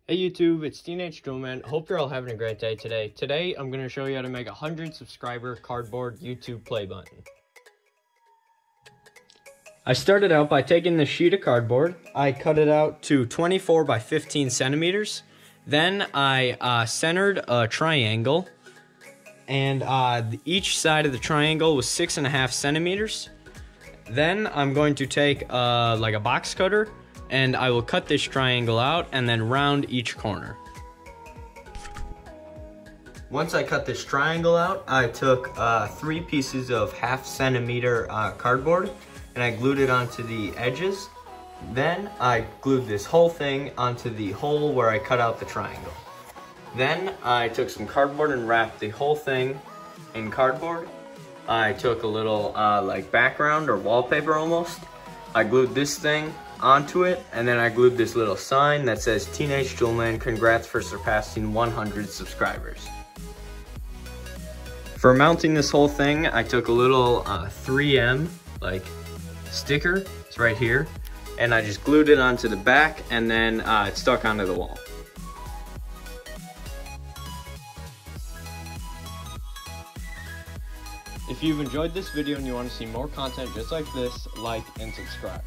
Hey YouTube, it's Teenage Drillman. Hope you're all having a great day today. Today, I'm going to show you how to make a 100 subscriber cardboard YouTube play button. I started out by taking this sheet of cardboard. I cut it out to 24 by 15 centimeters. Then I centered a triangle, and each side of the triangle was 6.5 centimeters. Then I'm going to take like a box cutter, and I will cut this triangle out and then round each corner. Once I cut this triangle out, I took 3 pieces of 1/2 centimeter cardboard and I glued it onto the edges. Then I glued this whole thing onto the hole where I cut out the triangle. Then I took some cardboard and wrapped the whole thing in cardboard. I took a little like background or wallpaper almost. I glued this thing onto it, and then I glued this little sign that says Teenage Drillman, congrats for surpassing 100 subscribers. For mounting this whole thing, I took a little 3M like sticker, it's right here, and I just glued it onto the back, and then it stuck onto the wall. If you've enjoyed this video and you want to see more content just like this, like and subscribe.